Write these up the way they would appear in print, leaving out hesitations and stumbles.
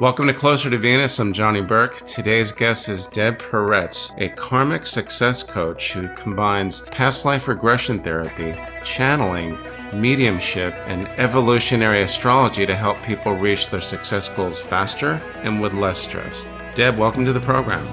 Welcome to Closer to Venus. I'm Johnny Burke. Today's guest is Deb Peretz, a karmic success coach who combines past life regression therapy, channeling, mediumship, and evolutionary astrology to help people reach their success goals faster and with less stress. Deb, welcome to the program.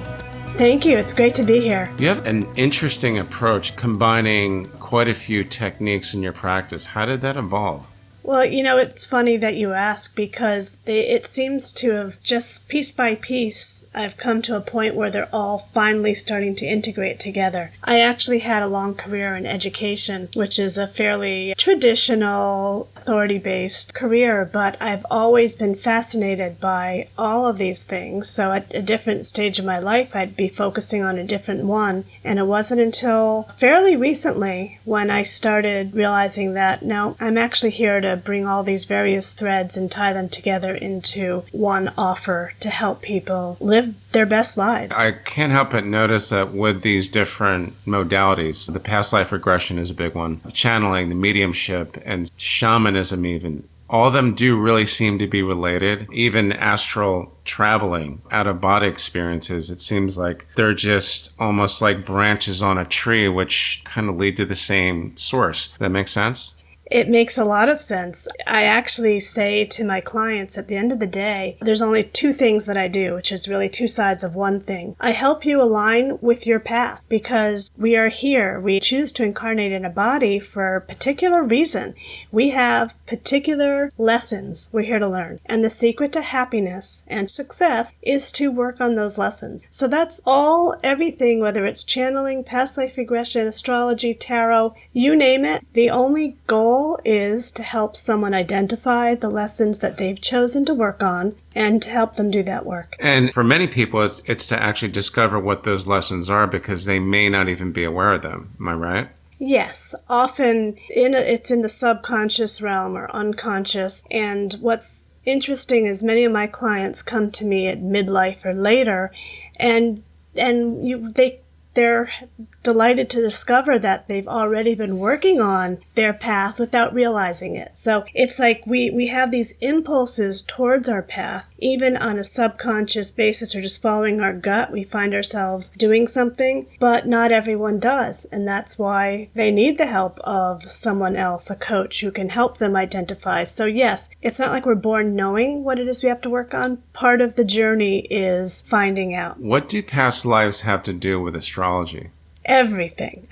Thank you. It's great to be here. You have an interesting approach combining quite a few techniques in your practice. How did that evolve? Well, it's funny that you ask because it seems to have just piece by piece, I've come to a point where they're all finally starting to integrate together. I actually had a long career in education, which is a fairly traditional, authority-based career, but I've always been fascinated by all of these things. So at a different stage of my life, I'd be focusing on a different one. And it wasn't until fairly recently when I started realizing that, no, I'm actually here to bring all these various threads and tie them together into one offer to help people live their best lives. I can't help but notice that with these different modalities, the past life regression is a big one, the channeling, the mediumship, and shamanism even, all of them do really seem to be related. Even astral traveling, out-of-body experiences, it seems like they're just almost like branches on a tree which kind of lead to the same source. Does that make sense? It makes a lot of sense. I actually say to my clients at the end of the day, there's only two things that I do, which is really two sides of one thing. I help you align with your path because we are here. We choose to incarnate in a body for a particular reason. We have particular lessons we're here to learn. And the secret to happiness and success is to work on those lessons. So that's everything, whether it's channeling, past life regression, astrology, tarot, you name it. The only goal is to help someone identify the lessons that they've chosen to work on and to help them do that work. And for many people, it's to actually discover what those lessons are because they may not even be aware of them. Am I right? Yes, often it's in the subconscious realm or unconscious. And what's interesting is many of my clients come to me at midlife or later, and they're delighted to discover that they've already been working on their path without realizing it. So it's like we have these impulses towards our path, even on a subconscious basis or just following our gut. We find ourselves doing something, but not everyone does. And that's why they need the help of someone else, a coach who can help them identify. So yes, it's not like we're born knowing what it is we have to work on. Part of the journey is finding out. What do past lives have to do with astrology? Everything.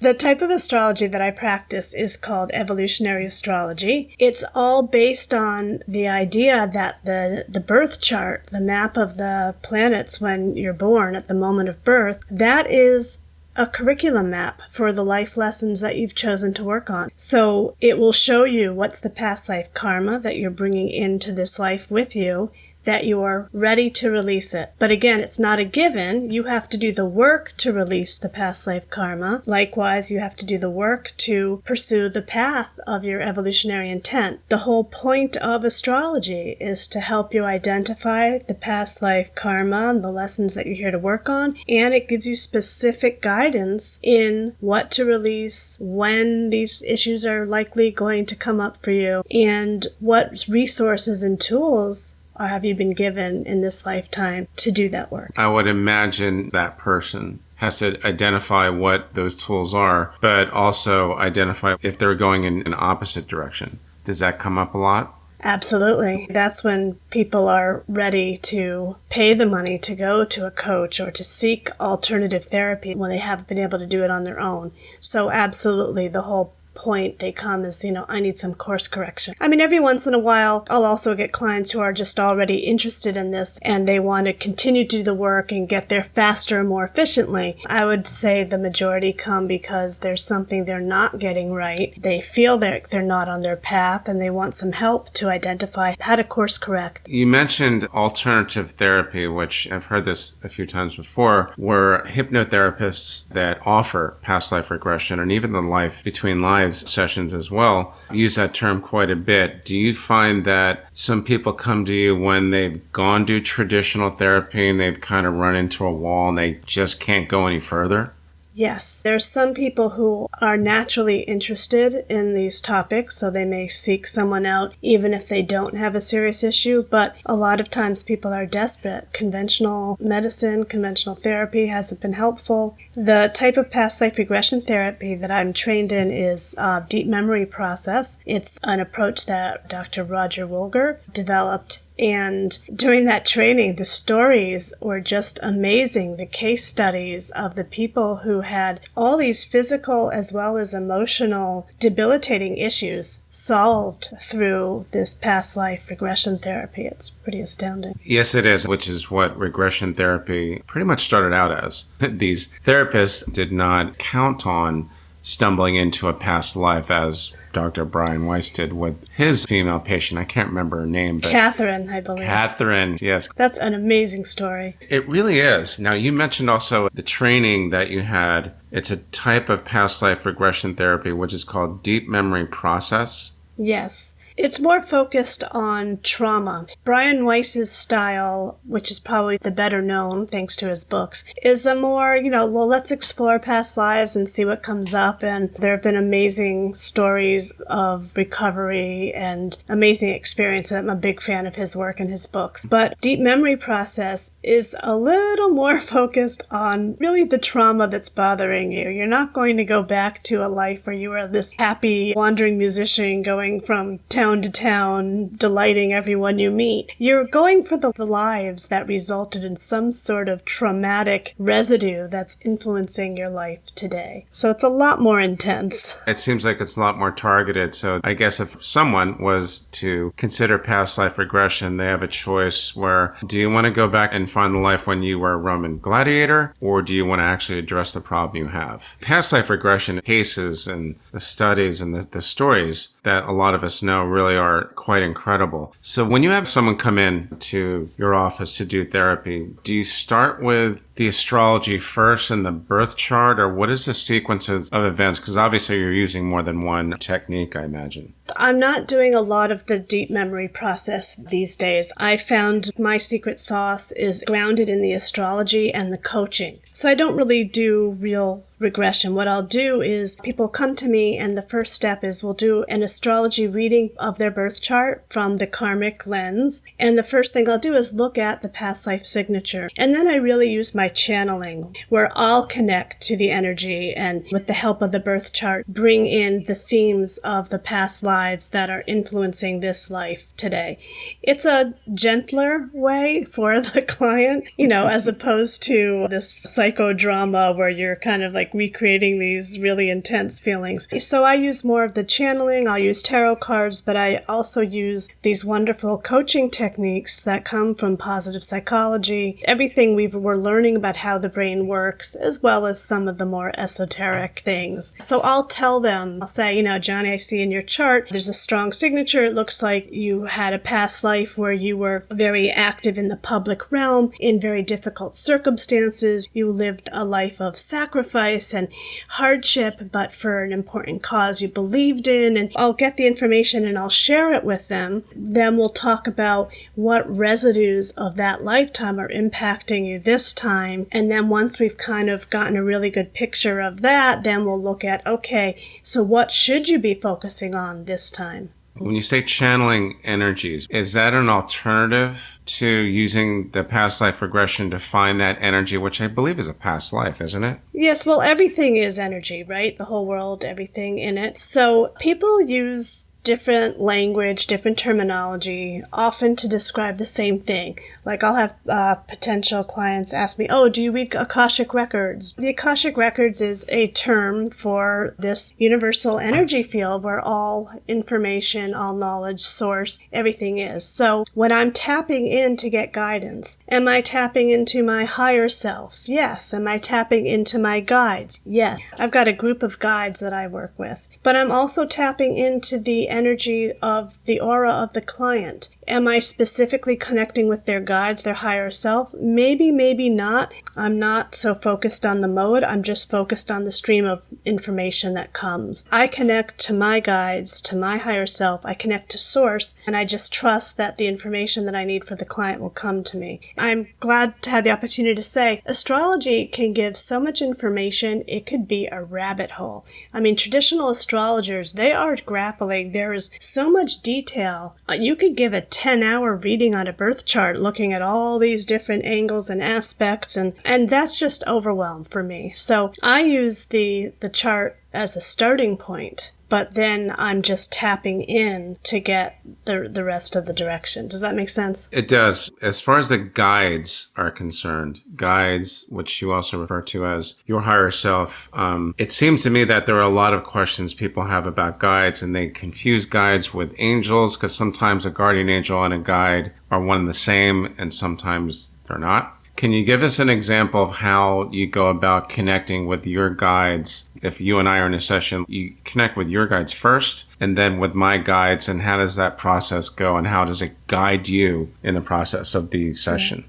The type of astrology that I practice is called Evolutionary Astrology. It's all based on the idea that the birth chart, the map of the planets when you're born at the moment of birth, that is a curriculum map for the life lessons that you've chosen to work on. So it will show you what's the past life karma that you're bringing into this life with you, that you are ready to release it. But again, it's not a given. You have to do the work to release the past life karma. Likewise, you have to do the work to pursue the path of your evolutionary intent. The whole point of astrology is to help you identify the past life karma and the lessons that you're here to work on, and it gives you specific guidance in what to release, when these issues are likely going to come up for you, and what resources and tools have you been given in this lifetime to do that work. I would imagine that person has to identify what those tools are, but also identify if they're going in an opposite direction. Does that come up a lot? Absolutely. That's when people are ready to pay the money to go to a coach or to seek alternative therapy when they haven't been able to do it on their own. So absolutely, the whole point they come is, I need some course correction. I mean, every once in a while, I'll also get clients who are just already interested in this and they want to continue to do the work and get there faster and more efficiently. I would say the majority come because there's something they're not getting right. They feel they're not on their path and they want some help to identify how to course correct. You mentioned alternative therapy, which I've heard this a few times before, where hypnotherapists that offer past life regression and even the life between lives sessions as well use that term quite a bit. Do you find that some people come to you when they've gone to traditional therapy and they've kind of run into a wall and they just can't go any further? Yes, there's some people who are naturally interested in these topics, so they may seek someone out even if they don't have a serious issue, but a lot of times people are desperate. Conventional medicine, conventional therapy hasn't been helpful. The type of past life regression therapy that I'm trained in is deep memory process. It's an approach that Dr. Roger Wilger developed. And during that training, the stories were just amazing. The case studies of the people who had all these physical as well as emotional debilitating issues solved through this past life regression therapy. It's pretty astounding. Yes, it is, which is what regression therapy pretty much started out as. These therapists did not count on stumbling into a past life as Dr. Brian Weiss did with his female patient. I can't remember her name, but Catherine, I believe. Catherine, yes. That's an amazing story. It really is. Now, you mentioned also the training that you had. It's a type of past life regression therapy, which is called deep memory process. Yes. It's more focused on trauma. Brian Weiss's style, which is probably the better known thanks to his books, is a more, well, let's explore past lives and see what comes up. And there have been amazing stories of recovery and amazing experiences. I'm a big fan of his work and his books. But deep memory process is a little more focused on really the trauma that's bothering you. You're not going to go back to a life where you were this happy, wandering musician going from town to town, delighting everyone you meet. You're going for the lives that resulted in some sort of traumatic residue that's influencing your life today. So it's a lot more intense. It seems like it's a lot more targeted. So I guess if someone was to consider past life regression, they have a choice where, do you want to go back and find the life when you were a Roman gladiator, or do you want to actually address the problem you have? Past life regression cases and the studies and the stories that a lot of us know really are quite incredible. So when you have someone come in to your office to do therapy, do you start with the astrology first and the birth chart, or what is the sequences of events? Because obviously you're using more than one technique, I imagine. I'm not doing a lot of the deep memory process these days. I found my secret sauce is grounded in the astrology and the coaching. So I don't really do real regression. What I'll do is people come to me and the first step is we'll do an astrology reading of their birth chart from the karmic lens. And the first thing I'll do is look at the past life signature. And then I really use my channeling where I'll connect to the energy and with the help of the birth chart, bring in the themes of the past lives that are influencing this life today. It's a gentler way for the client, as opposed to this psychodrama where you're kind of like recreating these really intense feelings. So I use more of the channeling, I'll use tarot cards, but I also use these wonderful coaching techniques that come from positive psychology, everything we're learning about how the brain works, as well as some of the more esoteric things. So I'll tell them, I'll say, Johnny, I see in your chart, there's a strong signature. It looks like you had a past life where you were very active in the public realm, in very difficult circumstances. You lived a life of sacrifice and hardship, but for an important cause you believed in. And I'll get the information and I'll share it with them. Then we'll talk about what residues of that lifetime are impacting you this time. And then once we've kind of gotten a really good picture of that, then we'll look at, okay, so what should you be focusing on this time? When you say channeling energies, is that an alternative to using the past life regression to find that energy, which I believe is a past life, isn't it? Yes, well, everything is energy, right? The whole world, everything in it. So people use different language, different terminology, often to describe the same thing. Like I'll have potential clients ask me, do you read Akashic Records? The Akashic Records is a term for this universal energy field where all information, all knowledge, source, everything is. So when I'm tapping in to get guidance, am I tapping into my higher self? Yes. Am I tapping into my guides? Yes. I've got a group of guides that I work with. But I'm also tapping into the energy of the aura of the client. Am I specifically connecting with their guides, their higher self? Maybe, maybe not. I'm not so focused on the mode. I'm just focused on the stream of information that comes. I connect to my guides, to my higher self. I connect to source, and I just trust that the information that I need for the client will come to me. I'm glad to have the opportunity to say astrology can give so much information, it could be a rabbit hole. I mean, traditional astrologers, they are grappling. There is so much detail. You could give a 10-hour reading on a birth chart looking at all these different angles and aspects, and that's just overwhelmed for me. So I use the chart as a starting point, but then I'm just tapping in to get the rest of the direction. Does that make sense? It does. As far as the guides are concerned, guides, which you also refer to as your higher self, it seems to me that there are a lot of questions people have about guides, and they confuse guides with angels, because sometimes a guardian angel and a guide are one and the same, and sometimes they're not. Can you give us an example of how you go about connecting with your guides? If you and I are in a session, you connect with your guides first and then with my guides, and how does that process go, and how does it guide you in the process of the session?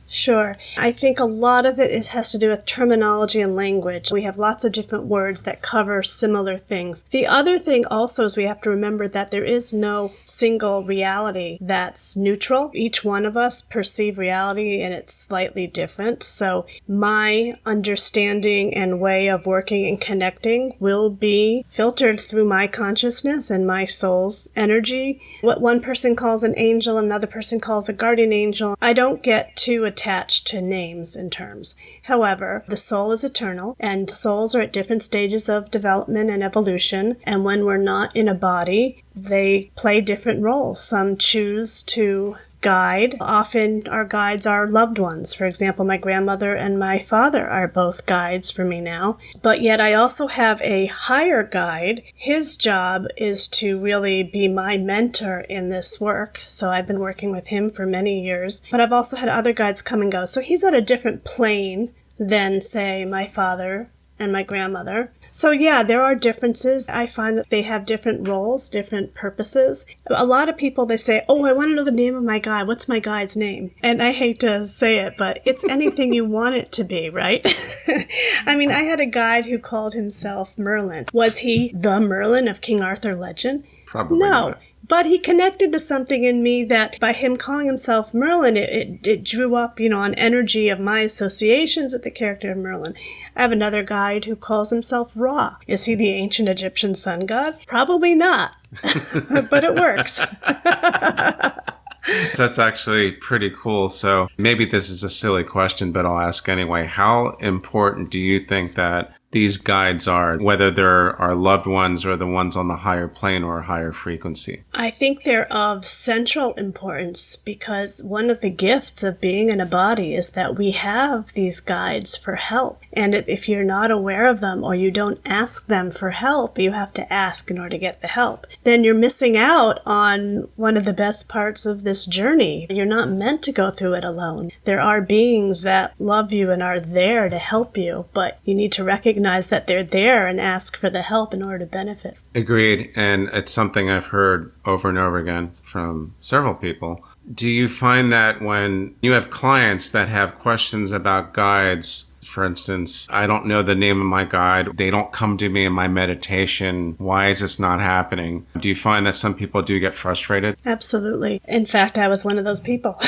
Sure. I think a lot of it has to do with terminology and language. We have lots of different words that cover similar things. The other thing also is we have to remember that there is no single reality that's neutral. Each one of us perceive reality and it's slightly different. So my understanding and way of working and connecting will be filtered through my consciousness and my soul's energy. What one person calls an angel, another person calls a guardian angel. I don't get too attached to names and terms. However, the soul is eternal, and souls are at different stages of development and evolution, and when we're not in a body, they play different roles. Some choose to guide. Often our guides are loved ones. For example, my grandmother and my father are both guides for me now. But yet I also have a higher guide. His job is to really be my mentor in this work. So I've been working with him for many years. But I've also had other guides come and go. So he's at a different plane than, say, my father and my grandmother. So yeah, there are differences. I find that they have different roles, different purposes. A lot of people, they say, oh, I want to know the name of my guide. What's my guide's name? And I hate to say it, but it's anything you want it to be, right? I mean, I had a guide who called himself Merlin. Was he the Merlin of King Arthur legend? Probably no. not. But he connected to something in me that by him calling himself Merlin, it drew up, an energy of my associations with the character of Merlin. I have another guide who calls himself Ra. Is he the ancient Egyptian sun god? Probably not, but it works. That's actually pretty cool. So maybe this is a silly question, but I'll ask anyway. How important do you think that these guides are, whether they're our loved ones or the ones on the higher plane or higher frequency? I think they're of central importance because one of the gifts of being in a body is that we have these guides for help. And if you're not aware of them or you don't ask them for help, you have to ask in order to get the help, then you're missing out on one of the best parts of this journey. You're not meant to go through it alone. There are beings that love you and are there to help you, but you need to recognize that they're there and ask for the help in order to benefit. Agreed. And it's something I've heard over and over again from several people. Do you find that when you have clients that have questions about guides, for instance, I don't know the name of my guide, they don't come to me in my meditation, why is this not happening? Do you find that some people do get frustrated? Absolutely. In fact, I was one of those people.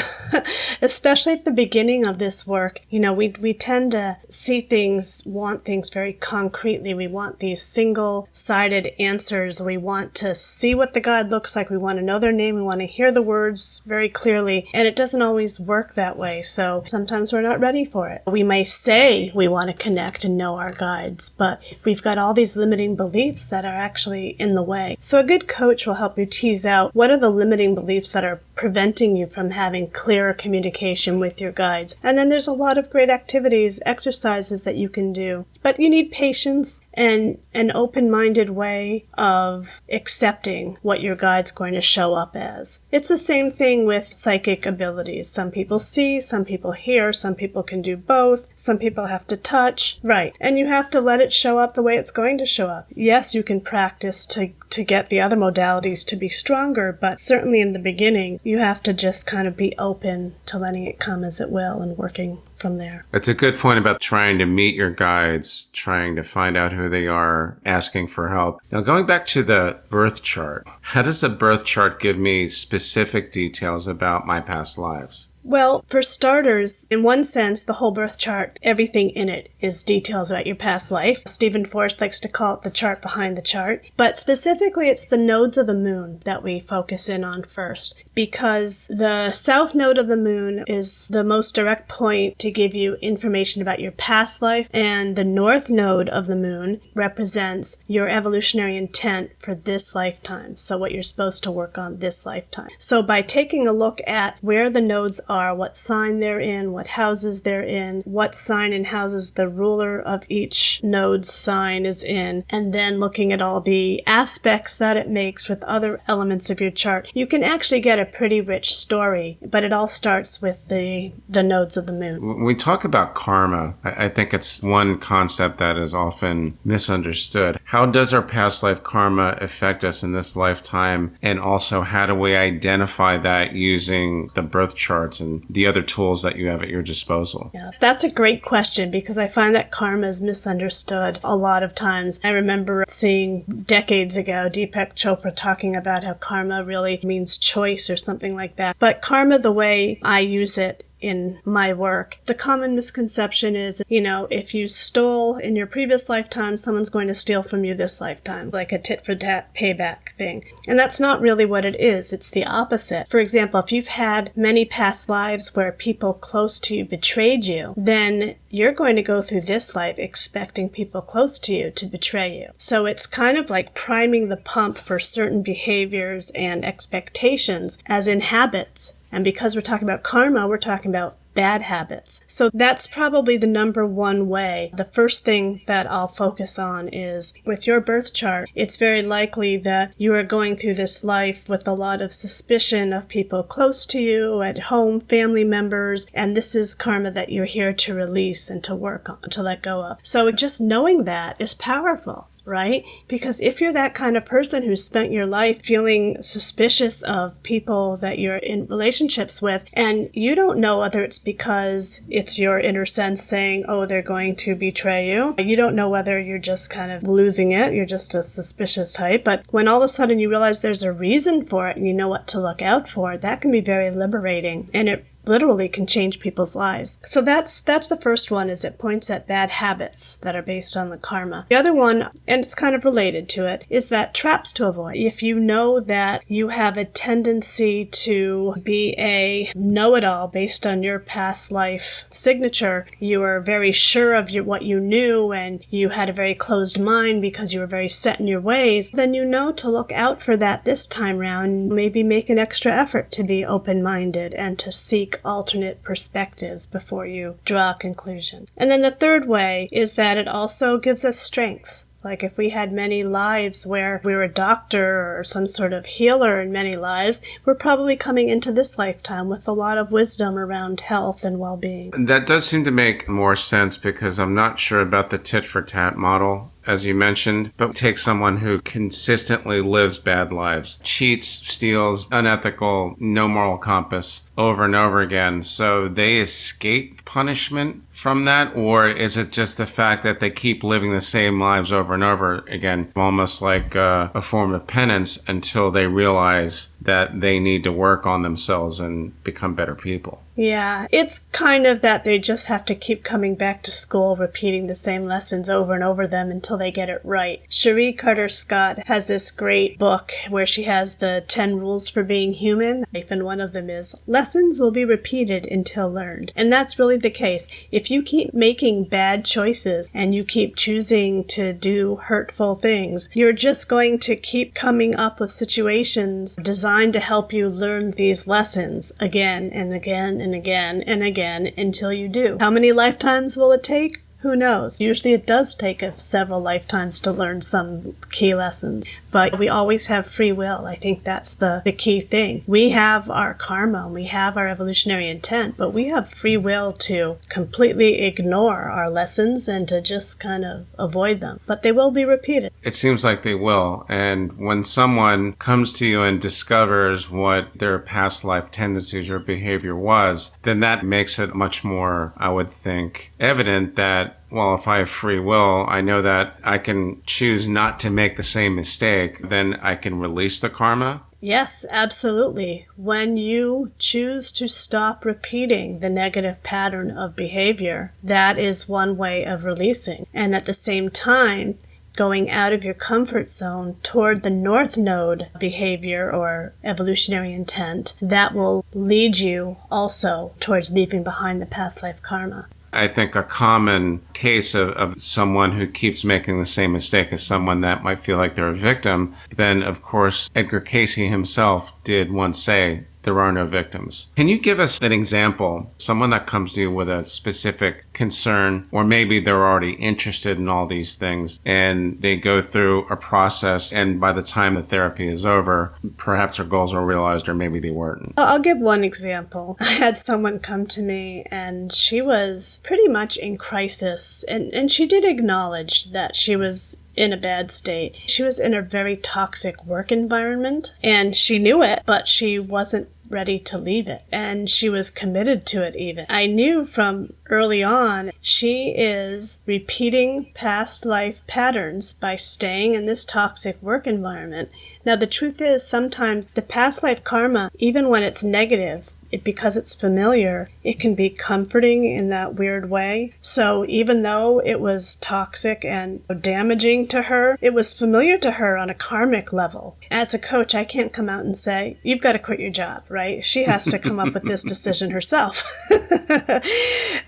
Especially at the beginning of this work, we tend to see things, want things very concretely. We want these single-sided answers. We want to see what the guide looks like. We want to know their name. We want to hear the words very clearly. And it doesn't always work that way. So sometimes we're not ready for it. We may say we want to connect and know our guides, but we've got all these limiting beliefs that are actually in the way. So a good coach will help you tease out what are the limiting beliefs that are preventing you from having clearer communication with your guides. And then there's a lot of great activities, exercises that you can do. But you need patience and an open-minded way of accepting what your guide's going to show up as. It's the same thing with psychic abilities. Some people see, some people hear, some people can do both, some people have to touch. Right. And you have to let it show up the way it's going to show up. Yes, you can practice to get the other modalities to be stronger, but certainly in the beginning, you have to just kind of be open to letting it come as it will and working from there. It's a good point about trying to meet your guides, trying to find out who they are, asking for help. Now, going back to the birth chart, how does the birth chart give me specific details about my past lives? Well, for starters, in one sense, the whole birth chart, everything in it is details about your past life. Stephen Forrest likes to call it the chart behind the chart. But specifically, it's the nodes of the moon that we focus in on first, because the south node of the moon is the most direct point to give you information about your past life, and the north node of the moon represents your evolutionary intent for this lifetime, so what you're supposed to work on this lifetime. So by taking a look at where the nodes are, what sign they're in, what houses they're in, what sign and houses the ruler of each node's sign is in, and then looking at all the aspects that it makes with other elements of your chart, you can actually get a pretty rich story, but it all starts with the nodes of the moon. When we talk about karma, I think it's one concept that is often misunderstood. How does our past life karma affect us in this lifetime? And also, how do we identify that using the birth charts and the other tools that you have at your disposal? Yeah, that's a great question, because I find that karma is misunderstood a lot of times. I remember seeing decades ago Deepak Chopra talking about how karma really means choice or something like that. But karma, the way I use it in my work, the common misconception is, if you stole in your previous lifetime, someone's going to steal from you this lifetime, like a tit-for-tat payback thing. And that's not really what it is. It's the opposite. For example, if you've had many past lives where people close to you betrayed you, then you're going to go through this life expecting people close to you to betray you. So it's kind of like priming the pump for certain behaviors and expectations, as in habits. And because we're talking about karma, we're talking about bad habits. So that's probably the number one way. The first thing that I'll focus on is with your birth chart, it's very likely that you are going through this life with a lot of suspicion of people close to you, at home, family members, and this is karma that you're here to release and to work on, to let go of. So just knowing that is powerful. Right? Because if you're that kind of person who's spent your life feeling suspicious of people that you're in relationships with, and you don't know whether it's because it's your inner sense saying, oh, they're going to betray you. You don't know whether you're just kind of losing it. You're just a suspicious type. But when all of a sudden you realize there's a reason for it and you know what to look out for, that can be very liberating. And it literally can change people's lives. So that's the first one, is it points at bad habits that are based on the karma. The other one, and it's kind of related to it, is that traps to avoid. If you know that you have a tendency to be a know-it-all based on your past life signature, you are very sure of what you knew and you had a very closed mind because you were very set in your ways, then you know to look out for that this time round. Maybe make an extra effort to be open-minded and to seek alternate perspectives before you draw a conclusion. And then the third way is that it also gives us strengths. Like if we had many lives where we were a doctor or some sort of healer in many lives, we're probably coming into this lifetime with a lot of wisdom around health and well-being. That does seem to make more sense, because I'm not sure about the tit-for-tat model, as you mentioned, but take someone who consistently lives bad lives, cheats, steals, unethical, no moral compass over and over again. So they escape punishment from that? Or is it just the fact that they keep living the same lives over and over again, almost like a form of penance, until they realize that they need to work on themselves and become better people? Yeah, it's kind of that they just have to keep coming back to school, repeating the same lessons over and over them until they get it right. Cherie Carter Scott has this great book where she has the 10 rules for being human, and one of them is, lessons will be repeated until learned. And that's really the case. If you keep making bad choices and you keep choosing to do hurtful things, you're just going to keep coming up with situations designed to help you learn these lessons again and again and again and again until you do. How many lifetimes will it take? Who knows? Usually it does take us several lifetimes to learn some key lessons, but we always have free will. I think that's the key thing. We have our karma, we have our evolutionary intent, but we have free will to completely ignore our lessons and to just kind of avoid them. But they will be repeated. It seems like they will. And when someone comes to you and discovers what their past life tendencies or behavior was, then that makes it much more, I would think, evident that, well, if I have free will, I know that I can choose not to make the same mistake, then I can release the karma. Yes, absolutely. When you choose to stop repeating the negative pattern of behavior, that is one way of releasing. And at the same time, going out of your comfort zone toward the north node behavior or evolutionary intent, that will lead you also towards leaving behind the past life karma. I think a common case of someone who keeps making the same mistake is someone that might feel like they're a victim. Then, of course, Edgar Cayce himself did once say, there are no victims. Can you give us an example? Someone that comes to you with a specific concern, or maybe they're already interested in all these things and they go through a process, and by the time the therapy is over, perhaps their goals are realized or maybe they weren't. I'll give one example. I had someone come to me and she was pretty much in crisis, and she did acknowledge that she was in a bad state. She was in a very toxic work environment and she knew it, but she wasn't ready to leave it. And she was committed to it even. I knew from early on she is repeating past life patterns by staying in this toxic work environment. Now, the truth is sometimes the past life karma, even when it's negative, because it's familiar, it can be comforting in that weird way. So even though it was toxic and damaging to her, it was familiar to her on a karmic level. As a coach, I can't come out and say, you've got to quit your job, right? She has to come up with this decision herself.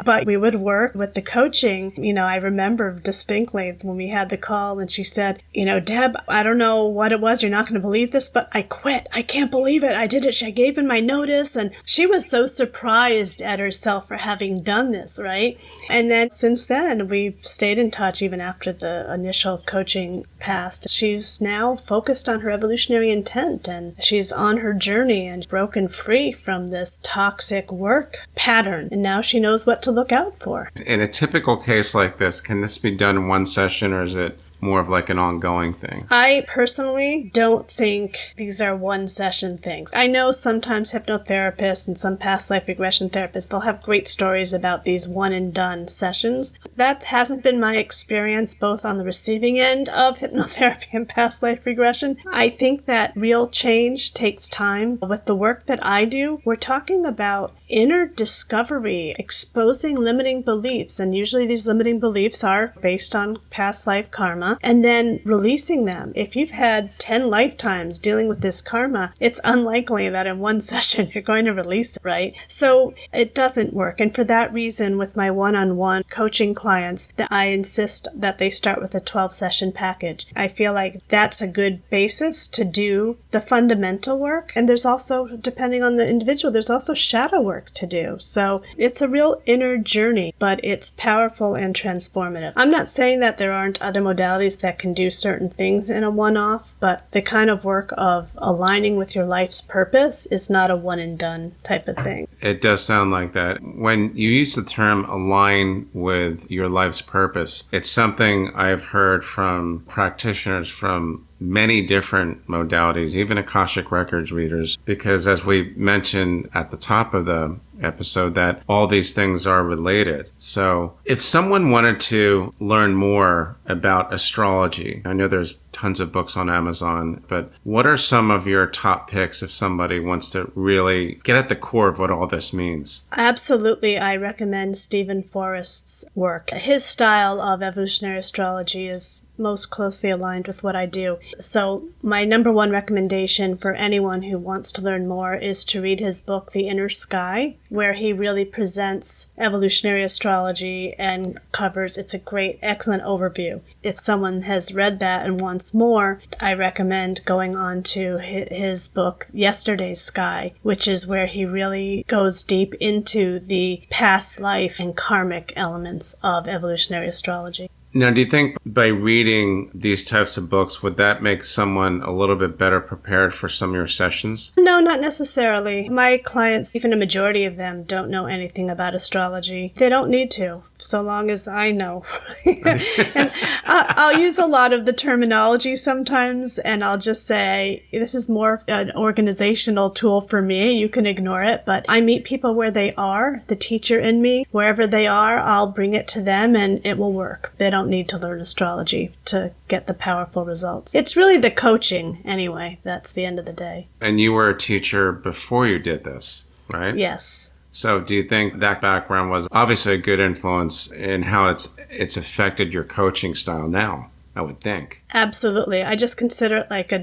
But we would work with the coaching. I remember distinctly when we had the call and she said, Deb, I don't know what it was. You're not going to believe this, but I quit. I can't believe it. I did it. I gave in my notice. And she was so surprised at herself for having done this, right? And then since then, we've stayed in touch even after the initial coaching passed. She's now focused on her evolutionary intent and she's on her journey and broken free from this toxic work pattern. And now she knows what to look out for. In a typical case like this, can this be done in one session or is it more of like an ongoing thing? I personally don't think these are one session things. I know sometimes hypnotherapists and some past life regression therapists, they'll have great stories about these one and done sessions. That hasn't been my experience both on the receiving end of hypnotherapy and past life regression. I think that real change takes time. With the work that I do, we're talking about inner discovery, exposing limiting beliefs, and usually these limiting beliefs are based on past life karma, and then releasing them. If you've had 10 lifetimes dealing with this karma, it's unlikely that in one session you're going to release it, right? So it doesn't work. And for that reason, with my one-on-one coaching clients, that I insist that they start with a 12-session package. I feel like that's a good basis to do the fundamental work. And there's also, depending on the individual, there's also shadow work to do. So it's a real inner journey, but it's powerful and transformative. I'm not saying that there aren't other modalities that can do certain things in a one-off, but the kind of work of aligning with your life's purpose is not a one-and-done type of thing. It does sound like that. When you use the term align with your life's purpose, it's something I've heard from practitioners from many different modalities, even Akashic Records readers, because as we mentioned at the top of the episode, that all these things are related. So if someone wanted to learn more about astrology, I know there's tons of books on Amazon, but what are some of your top picks if somebody wants to really get at the core of what all this means? Absolutely. I recommend Stephen Forrest's work. His style of evolutionary astrology is most closely aligned with what I do. So my number one recommendation for anyone who wants to learn more is to read his book, The Inner Sky. where he really presents evolutionary astrology and covers. It's a great, excellent overview. If someone has read that and wants more, I recommend going on to his book, Yesterday's Sky, which is where he really goes deep into the past life and karmic elements of evolutionary astrology. Now, do you think by reading these types of books, would that make someone a little bit better prepared for some of your sessions? No, not necessarily. My clients, even a majority of them, don't know anything about astrology. They don't need to, so long as I know. And I'll use a lot of the terminology sometimes, and I'll just say, this is more an organizational tool for me. You can ignore it, but I meet people where they are, the teacher in me. Wherever they are, I'll bring it to them, and it will work. They don't need to learn astrology to get the powerful results. It's really the coaching, anyway. That's the end of the day. And you were a teacher before you did this, right? Yes. So do you think that background was obviously a good influence in how it's affected your coaching style now? I would think. Absolutely. I just consider it like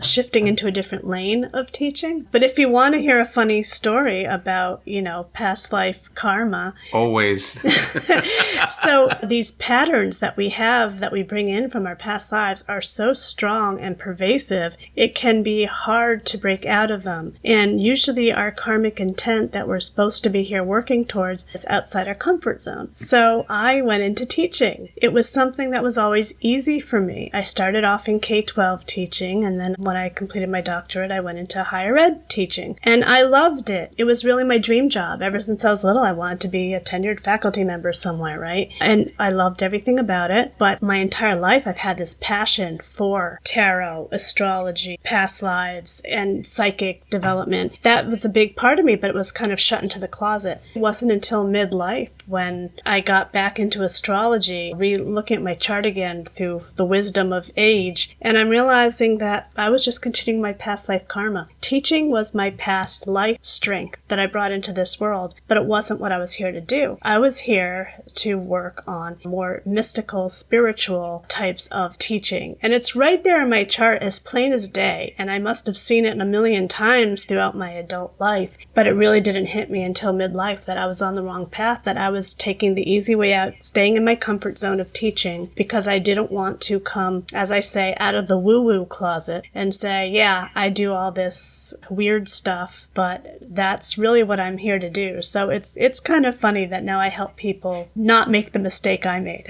shifting into a different lane of teaching. But if you want to hear a funny story about, past life karma. Always. So these patterns that we have, that we bring in from our past lives are so strong and pervasive, it can be hard to break out of them. And usually our karmic intent that we're supposed to be here working towards is outside our comfort zone. So I went into teaching. It was something that was always easy for me. I started off in K-12 teaching, and then when I completed my doctorate, I went into higher ed teaching. And I loved it. It was really my dream job. Ever since I was little, I wanted to be a tenured faculty member somewhere, right? And I loved everything about it. But my entire life, I've had this passion for tarot, astrology, past lives, and psychic development. That was a big part of me, but it was kind of shut into the closet. It wasn't until midlife when I got back into astrology, looking at my chart again through the wisdom of age, and I'm realizing that I was just continuing my past life karma. Teaching was my past life strength that I brought into this world, but it wasn't what I was here to do. I was here to work on more mystical, spiritual types of teaching. And it's right there in my chart as plain as day, and I must have seen it a million times throughout my adult life, but it really didn't hit me until midlife that I was on the wrong path, that I was taking the easy way out, staying in my comfort zone of teaching, because I didn't want to come, as I say, out of the woo-woo closet and say, yeah, I do all this weird stuff, but that's really what I'm here to do. So it's kind of funny that now I help people not make the mistake I made.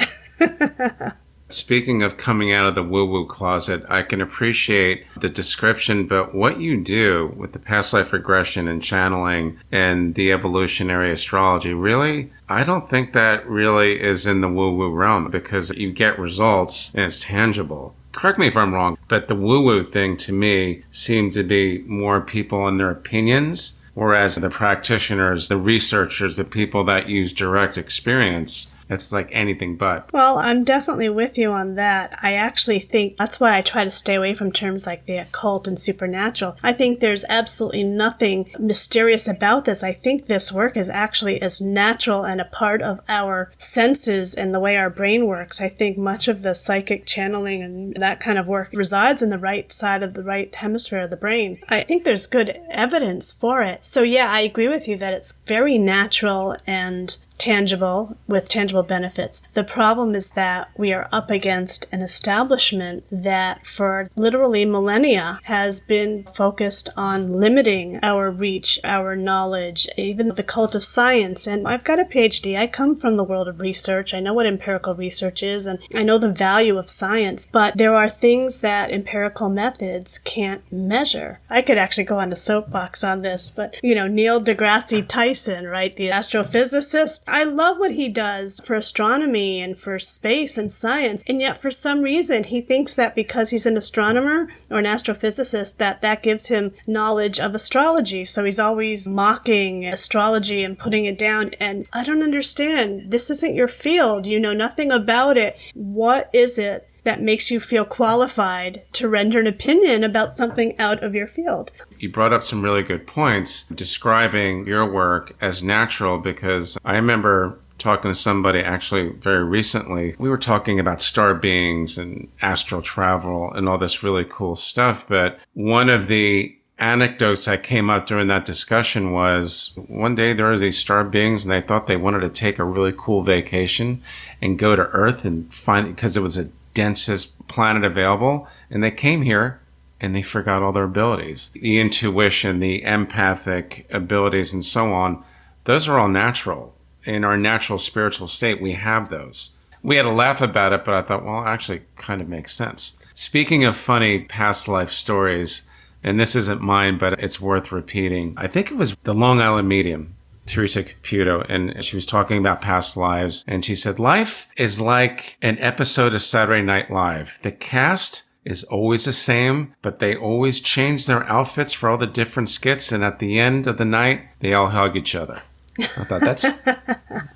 Speaking of coming out of the woo-woo closet, I can appreciate the description, but what you do with the past life regression and channeling and the evolutionary astrology, really, I don't think that really is in the woo-woo realm, because you get results and it's tangible. Correct me if I'm wrong, but the woo-woo thing to me seemed to be more people and their opinions, whereas the practitioners, the researchers, the people that use direct experience, it's like anything but. Well, I'm definitely with you on that. I actually think that's why I try to stay away from terms like the occult and supernatural. I think there's absolutely nothing mysterious about this. I think this work is actually as natural and a part of our senses and the way our brain works. I think much of the psychic channeling and that kind of work resides in the right side of the right hemisphere of the brain. I think there's good evidence for it. So yeah, I agree with you that it's very natural and tangible, with tangible benefits. The problem is that we are up against an establishment that for literally millennia has been focused on limiting our reach, our knowledge, even the cult of science. And I've got a PhD. I come from the world of research. I know what empirical research is, and I know the value of science, but there are things that empirical methods can't measure. I could actually go on a soapbox on this, but Neil deGrasse Tyson, right, the astrophysicist, I love what he does for astronomy and for space and science, and yet for some reason he thinks that because he's an astronomer or an astrophysicist that gives him knowledge of astrology. So he's always mocking astrology and putting it down, and I don't understand. This isn't your field. You know nothing about it. What is it that makes you feel qualified to render an opinion about something out of your field? You brought up some really good points describing your work as natural, because I remember talking to somebody actually very recently. We were talking about star beings and astral travel and all this really cool stuff, but one of the anecdotes that came up during that discussion was one day there were these star beings and they thought they wanted to take a really cool vacation and go to Earth and find, because it was the densest planet available. And they came here and they forgot all their abilities. The intuition, the empathic abilities, and so on, those are all natural. In our natural spiritual state, we have those. We had a laugh about it, but I thought, well, actually, it kind of makes sense. Speaking of funny past life stories, and this isn't mine, but it's worth repeating. I think it was the Long Island medium, Teresa Caputo, and she was talking about past lives. And she said, life is like an episode of Saturday Night Live. The cast is always the same, but they always change their outfits for all the different skits. And at the end of the night, they all hug each other. I thought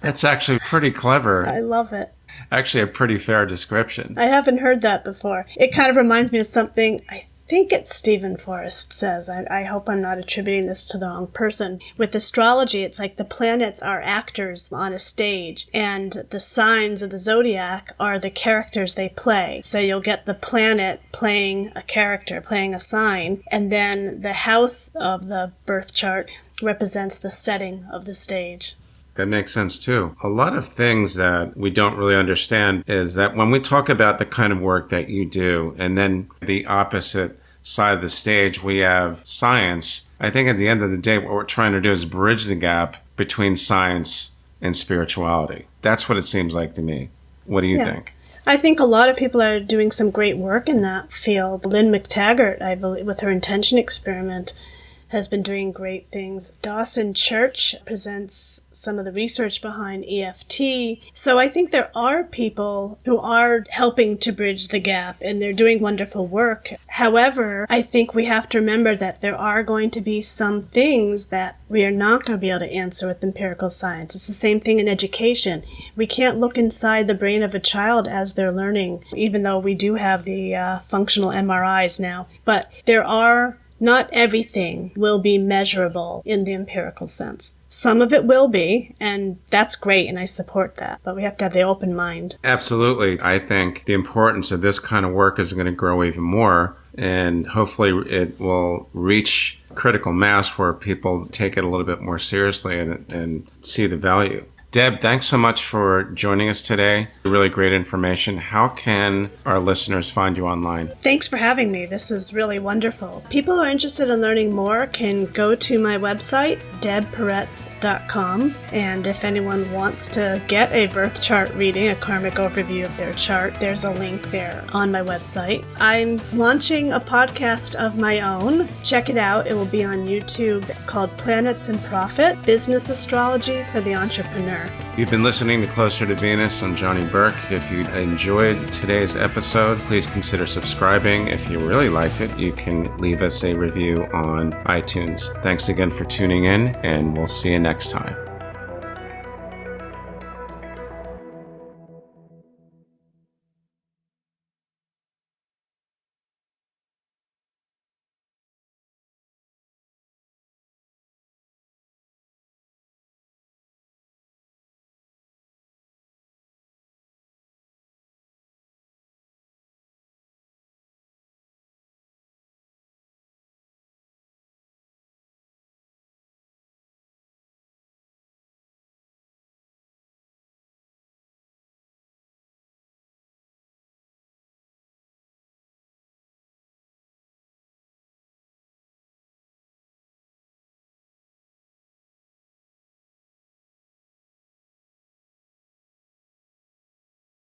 that's actually pretty clever. I love it. Actually, a pretty fair description. I haven't heard that before. It kind of reminds me of something I think it's Stephen Forrest says. I hope I'm not attributing this to the wrong person. With astrology, it's like the planets are actors on a stage, and the signs of the zodiac are the characters they play. So you'll get the planet playing a character, playing a sign, and then the house of the birth chart represents the setting of the stage. That makes sense too. A lot of things that we don't really understand is that when we talk about the kind of work that you do, and then the opposite side of the stage, we have science. I think at the end of the day, what we're trying to do is bridge the gap between science and spirituality. That's what it seems like to me. What do you think? I think a lot of people are doing some great work in that field. Lynn McTaggart, I believe, with her intention experiment, has been doing great things. Dawson Church presents some of the research behind EFT. So I think there are people who are helping to bridge the gap, and they're doing wonderful work. However, I think we have to remember that there are going to be some things that we are not going to be able to answer with empirical science. It's the same thing in education. We can't look inside the brain of a child as they're learning, even though we do have the functional MRIs now. But not everything will be measurable in the empirical sense. Some of it will be, and that's great, and I support that. But we have to have the open mind. Absolutely. I think the importance of this kind of work is going to grow even more, and hopefully it will reach critical mass where people take it a little bit more seriously and see the value. Deb, thanks so much for joining us today. Really great information. How can our listeners find you online? Thanks for having me. This is really wonderful. People who are interested in learning more can go to my website, debperetz.com. And if anyone wants to get a birth chart reading, a karmic overview of their chart, there's a link there on my website. I'm launching a podcast of my own. Check it out. It will be on YouTube, called Planets and Profit, Business Astrology for the Entrepreneur. You've been listening to Closer to Venus. I'm Johnny Burke. If you enjoyed today's episode, please consider subscribing. If you really liked it, you can leave us a review on iTunes. Thanks again for tuning in, and we'll see you next time.